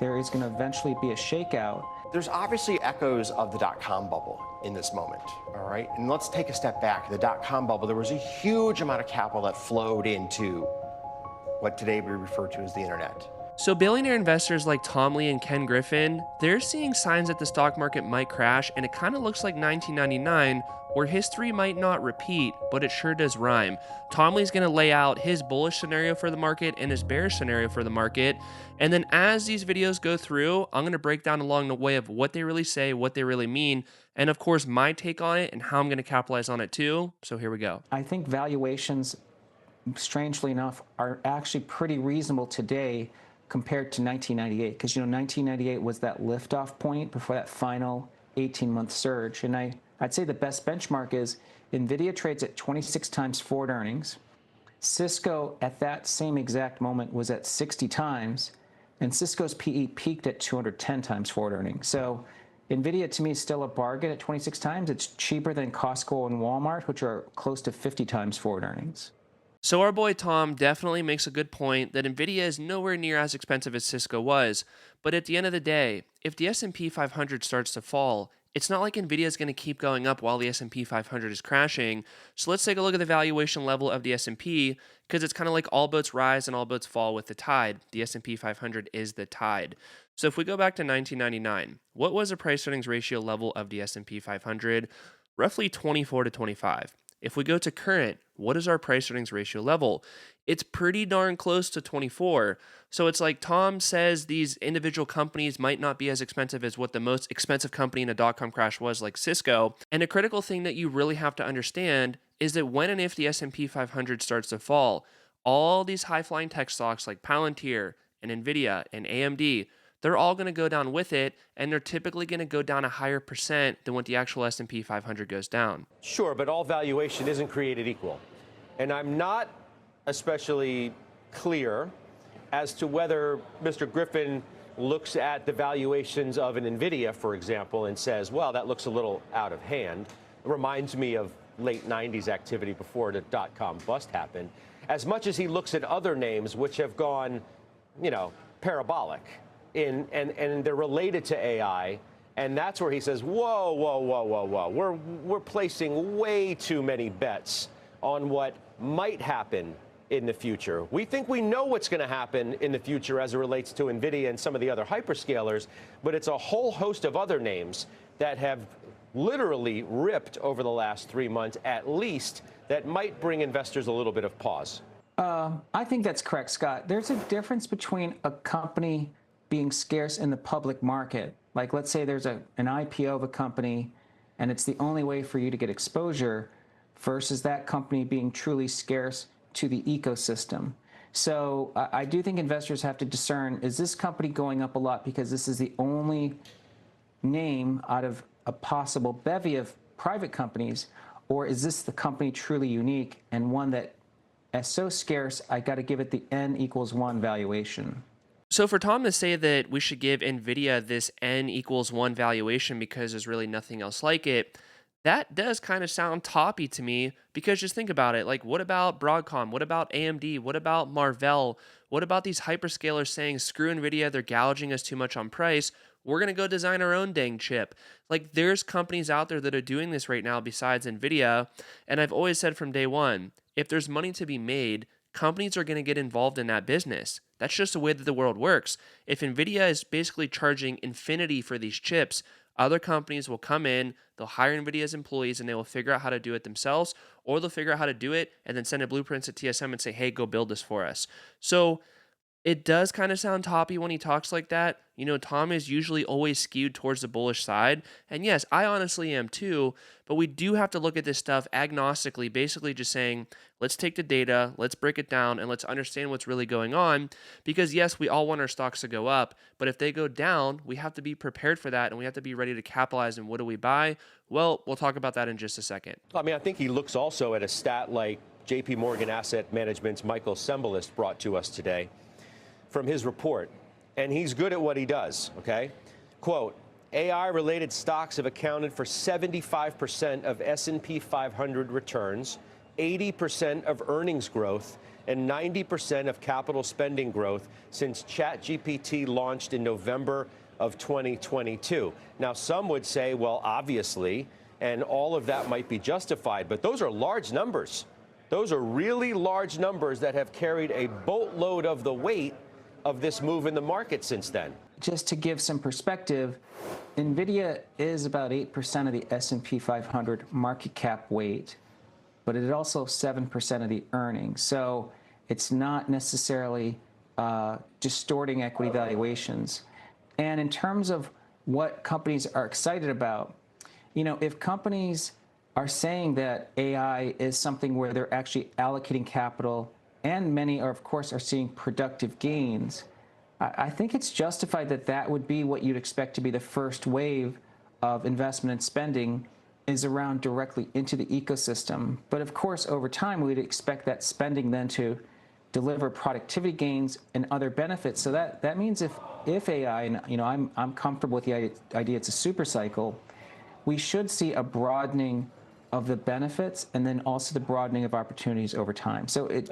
there is going to eventually be a shakeout. There's obviously echoes of the dot-com bubble in this moment, all right? And let's take a step back. The dot-com bubble, there was a huge amount of capital that flowed into what today we refer to as the internet. So billionaire investors like Tom Lee and Ken Griffin, they're seeing signs that the stock market might crash, and it kind of looks like 1999, where history might not repeat, but it sure does rhyme. Tom Lee's going to lay out his bullish scenario for the market and his bearish scenario for the market, and then as these videos go through, I'm going to break down along the way of what they really say, what they really mean, and of course my take on it and how I'm going to capitalize on it too. So here we go. I think valuations, strangely enough, are actually pretty reasonable today compared to 1998, because 1998 was that liftoff point before that final 18-month surge. And I'd say the best benchmark is NVIDIA trades at 26 times forward earnings. Cisco at that same exact moment was at 60 times, and Cisco's PE peaked at 210 times forward earnings. So NVIDIA to me is still a bargain at 26 times. It's cheaper than Costco and Walmart, which are close to 50 times forward earnings. So our boy Tom definitely makes a good point that NVIDIA is nowhere near as expensive as Cisco was, but at the end of the day, if the S&P 500 starts to fall, it's not like NVIDIA is going to keep going up while the S&P 500 is crashing. So let's take a look at the valuation level of the S&P, because it's kind of like all boats rise and all boats fall with the tide. The S&P 500 is the tide. So if we go back to 1999, what was the price earnings ratio level of the S&P 500? Roughly 24 to 25. If we go to current, what is our price earnings ratio level? It's pretty darn close to 24. So it's like Tom says these individual companies might not be as expensive as what the most expensive company in a dot-com crash was, like Cisco. And a critical thing that you really have to understand is that when and if the S&P 500 starts to fall, all these high-flying tech stocks like Palantir and NVIDIA and AMD, they're all going to go down with it, and they're typically going to go down a higher percent than what the actual S&P 500 goes down. Sure, but all valuation isn't created equal. And I'm not especially clear as to whether Mr. Griffin looks at the valuations of an NVIDIA, for example, and says, well, that looks a little out of hand. It reminds me of late 90s activity before the dot-com bust happened, as much as he looks at other names which have gone, parabolic. And they're related to AI, and that's where he says, whoa, whoa, whoa, whoa, whoa. We're placing way too many bets on what might happen in the future. We think we know what's going to happen in the future as it relates to NVIDIA and some of the other hyperscalers, but it's a whole host of other names that have literally ripped over the last 3 months, at least, that might bring investors a little bit of pause. I think that's correct, Scott. There's a difference between a company being scarce in the public market. Like, let's say there's an IPO of a company and it's the only way for you to get exposure, versus that company being truly scarce to the ecosystem. So I do think investors have to discern, is this company going up a lot because this is the only name out of a possible bevy of private companies, or is this the company truly unique and one that is so scarce, I got to give it the N=1 valuation? So for Tom to say that we should give NVIDIA this N=1 valuation because there's really nothing else like it, that does kind of sound toppy to me, because just think about it. Like, what about Broadcom? What about AMD? What about Marvell? What about these hyperscalers saying, screw NVIDIA, they're gouging us too much on price, we're going to go design our own dang chip? Like, there's companies out there that are doing this right now besides NVIDIA, and I've always said from day one, if there's money to be made, companies are going to get involved in that business. That's just the way that the world works. If NVIDIA is basically charging infinity for these chips, other companies will come in, they'll hire NVIDIA's employees, and they will figure out how to do it themselves, or they'll figure out how to do it and then send a blueprint to TSM and say, hey, go build this for us. So it does kind of sound toppy when he talks like that. Tom is usually always skewed towards the bullish side. And yes, I honestly am too, but we do have to look at this stuff agnostically, basically just saying, let's take the data, let's break it down, and let's understand what's really going on. Because yes, we all want our stocks to go up, but if they go down, we have to be prepared for that, and we have to be ready to capitalize. And what do we buy? Well, we'll talk about that in just a second. I mean, I think he looks also at a stat like JP Morgan Asset Management's Michael Sembalist brought to us today from his report, and he's good at what he does, okay? Quote, AI-related stocks have accounted for 75% of S&P 500 returns 80% of earnings growth and 90% of capital spending growth since ChatGPT launched in November of 2022. Now, some would say, well, obviously, and all of that might be justified, but those are large numbers. Those are really large numbers that have carried a boatload of the weight of this move in the market since then. Just to give some perspective, NVIDIA is about 8% of the S&P 500 market cap weight, but it is also 7% of the earnings. So it's not necessarily distorting equity valuations. And in terms of what companies are excited about, you know, if companies are saying that AI is something where they're actually allocating capital, and many are, of course, are seeing productive gains, I think it's justified that that would be what you'd expect to be the first wave of investment and spending is around directly into the ecosystem. But of course, over time, we'd expect that spending then to deliver productivity gains and other benefits. So that means if AI, and you know, I'm comfortable with the idea it's a super cycle, we should see a broadening of the benefits and then also the broadening of opportunities over time. So it's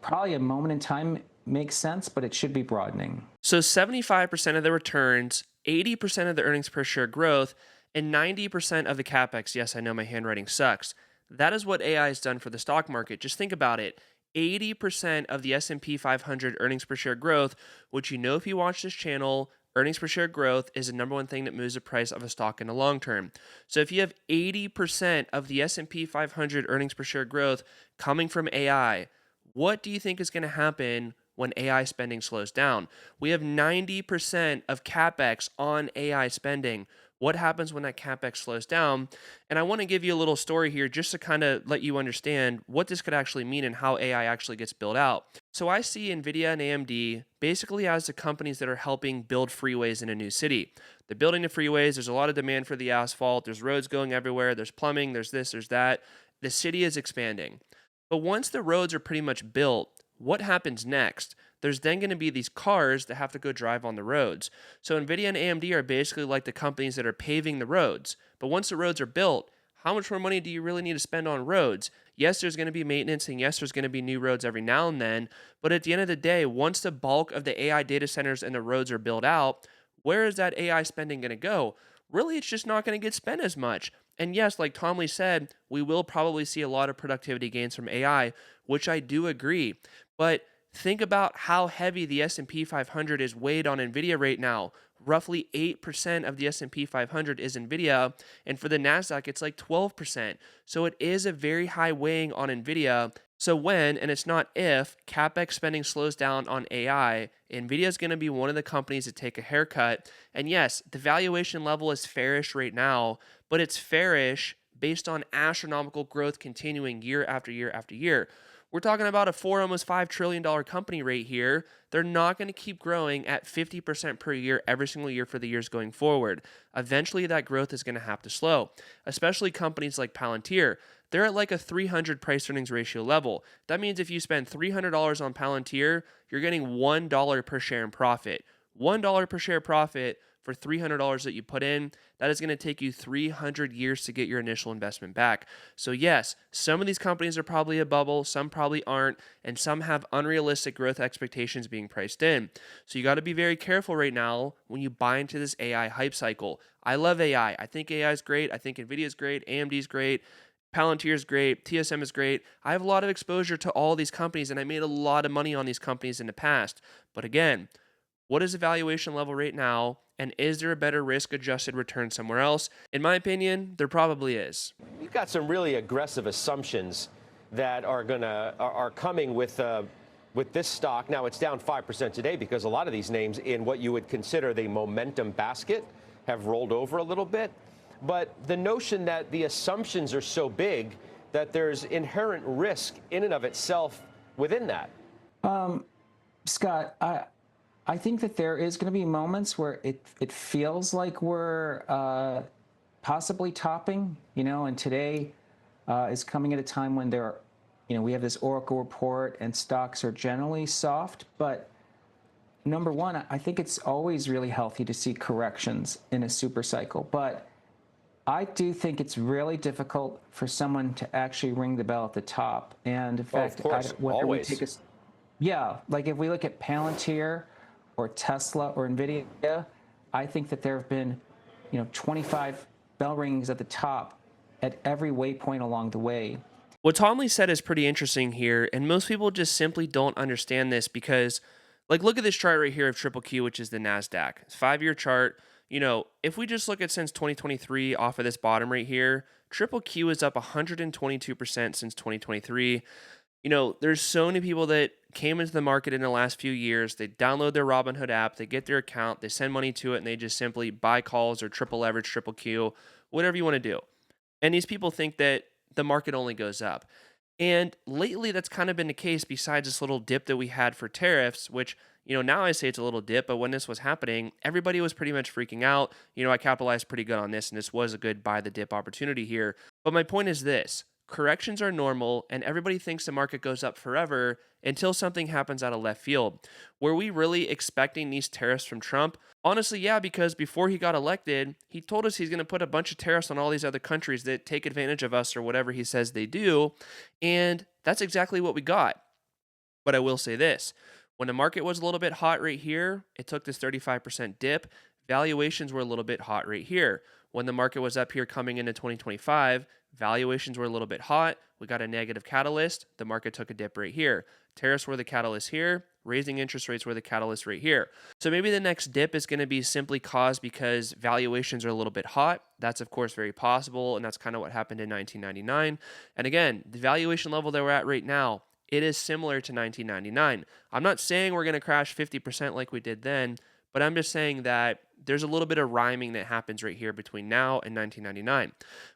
probably a moment in time makes sense, but it should be broadening. So 75% of the returns, 80% of the earnings per share growth, and 90% of the capex. Yes, I know my handwriting sucks. That is what AI has done for the stock market. Just think about it. 80% of the S&P 500 earnings per share growth, which, you know, if you watch this channel, earnings per share growth is the number one thing that moves the price of a stock in the long term. So if you have 80% of the S&P 500 earnings per share growth coming from AI, what do you think is going to happen when AI spending slows down? We have 90% of capex on AI spending. What happens when that capex slows down? And I want to give you a little story here just to kind of let you understand what this could actually mean and how AI actually gets built out. So I see NVIDIA and AMD basically as the companies that are helping build freeways in a new city. They're building the freeways. There's a lot of demand for the asphalt. There's roads going everywhere. There's plumbing. There's this, there's that. The city is expanding. But once the roads are pretty much built, what happens next? There's then going to be these cars that have to go drive on the roads. So NVIDIA and AMD are basically like the companies that are paving the roads. But once the roads are built, how much more money do you really need to spend on roads? Yes, there's going to be maintenance, and yes, there's going to be new roads every now and then. But at the end of the day, once the bulk of the AI data centers and the roads are built out, where is that AI spending going to go? Really, it's just not going to get spent as much. And yes, like Tom Lee said, we will probably see a lot of productivity gains from AI, which I do agree. But think about how heavy the S&P 500 is weighed on NVIDIA right now. Roughly 8% of the S&P 500 is NVIDIA, and for the NASDAQ, it's like 12%. So it is a very high weighing on NVIDIA. So when, and it's not if, CapEx spending slows down on AI, NVIDIA is going to be one of the companies that take a haircut. And yes, the valuation level is fairish right now, but it's fairish based on astronomical growth continuing year after year after year. We're talking about a almost $5 trillion company right here. They're not going to keep growing at 50% per year every single year for the years going forward. Eventually, that growth is going to have to slow, especially companies like Palantir. They're at like a 300 price earnings ratio level. That means if you spend $300 on Palantir, you're getting $1 per share in profit. $1 per share profit for $300 that you put in, that is going to take you 300 years to get your initial investment back. So yes, some of these companies are probably a bubble, some probably aren't, and some have unrealistic growth expectations being priced in. So you got to be very careful right now when you buy into this AI hype cycle. I love AI. I think AI is great. I think NVIDIA is great. AMD is great. Palantir is great. TSM is great. I have a lot of exposure to all these companies, and I made a lot of money on these companies in the past. But again, what is the valuation level right now? And is there a better risk-adjusted return somewhere else? In my opinion, there probably is. You've got some really aggressive assumptions that are coming with this stock. Now it's down 5% today because a lot of these names in what you would consider the momentum basket have rolled over a little bit. But the notion that the assumptions are so big that there's inherent risk in and of itself within that. Scott, I think that there is going to be moments where it feels like we're possibly topping, you know, and today is coming at a time when we have this Oracle report and stocks are generally soft. But number one, I think it's always really healthy to see corrections in a super cycle. But I do think it's really difficult for someone to actually ring the bell at the top. And in Oh, of fact, course, whether we always. take yeah, like if we look at Palantir or Tesla or Nvidia, I think that there have been, 25 bell ringings at the top at every waypoint along the way. What Tom Lee said is pretty interesting here, and most people just simply don't understand this because, like, look at this chart right here of Triple Q, which is the NASDAQ. It's 5 year chart. If we just look at since 2023 off of this bottom right here, Triple Q is up 122% since 2023. There's so many people that came into the market in the last few years. They download their Robinhood app, they get their account, they send money to it, and they just simply buy calls or triple leverage, triple Q, whatever you want to do. And these people think that the market only goes up. And lately, that's kind of been the case, besides this little dip that we had for tariffs, which, now I say it's a little dip, but when this was happening, everybody was pretty much freaking out. I capitalized pretty good on this, and this was a good buy the dip opportunity here. But my point is this: corrections are normal, and everybody thinks the market goes up forever until something happens out of left field. Were we really expecting these tariffs from Trump? Honestly, yeah, because before he got elected, he told us he's going to put a bunch of tariffs on all these other countries that take advantage of us or whatever he says they do. And that's exactly what we got. But I will say this: when the market was a little bit hot right here, it took this 35% dip. Valuations were a little bit hot right here. When the market was up here coming into 2025, valuations were a little bit hot. We got a negative catalyst. The market took a dip right here. Tariffs were the catalyst here. Raising interest rates were the catalyst right here. So maybe the next dip is going to be simply caused because valuations are a little bit hot. That's, of course, very possible. And that's kind of what happened in 1999. And again, the valuation level that we're at right now, it is similar to 1999. I'm not saying we're going to crash 50% like we did then, but I'm just saying that there's a little bit of rhyming that happens right here between now and 1999.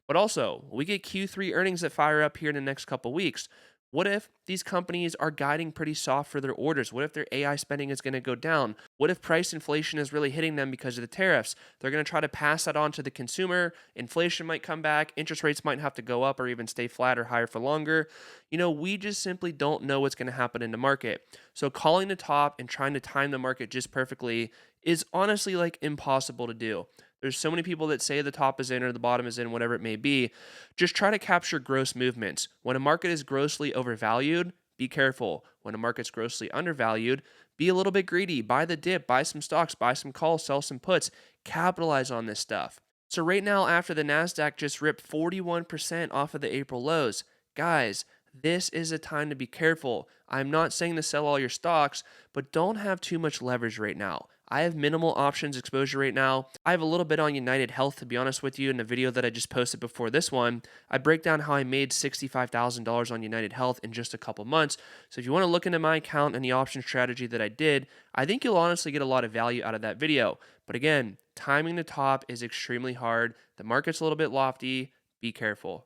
But also, we get Q3 earnings that fire up here in the next couple weeks. What if these companies are guiding pretty soft for their orders? What if their AI spending is going to go down? What if price inflation is really hitting them because of the tariffs? They're going to try to pass that on to the consumer. Inflation might come back. Interest rates might have to go up or even stay flat or higher for longer. We just simply don't know what's going to happen in the market. So calling the top and trying to time the market just perfectly is honestly like impossible to do. There's so many people that say the top is in or the bottom is in, whatever it may be. Just try to capture gross movements. When a market is grossly overvalued, be careful. When a market's grossly undervalued, be a little bit greedy. Buy the dip, buy some stocks, buy some calls, sell some puts. Capitalize on this stuff. So right now, after the NASDAQ just ripped 41% off of the April lows, guys, this is a time to be careful. I'm not saying to sell all your stocks, but don't have too much leverage right now. I have minimal options exposure right now. I have a little bit on United Health, to be honest with you. In the video that I just posted before this one, I break down how I made $65,000 on United Health in just a couple months. So if you want to look into my account and the option strategy that I did, I think you'll honestly get a lot of value out of that video. But again, timing the top is extremely hard. The market's a little bit lofty. Be careful.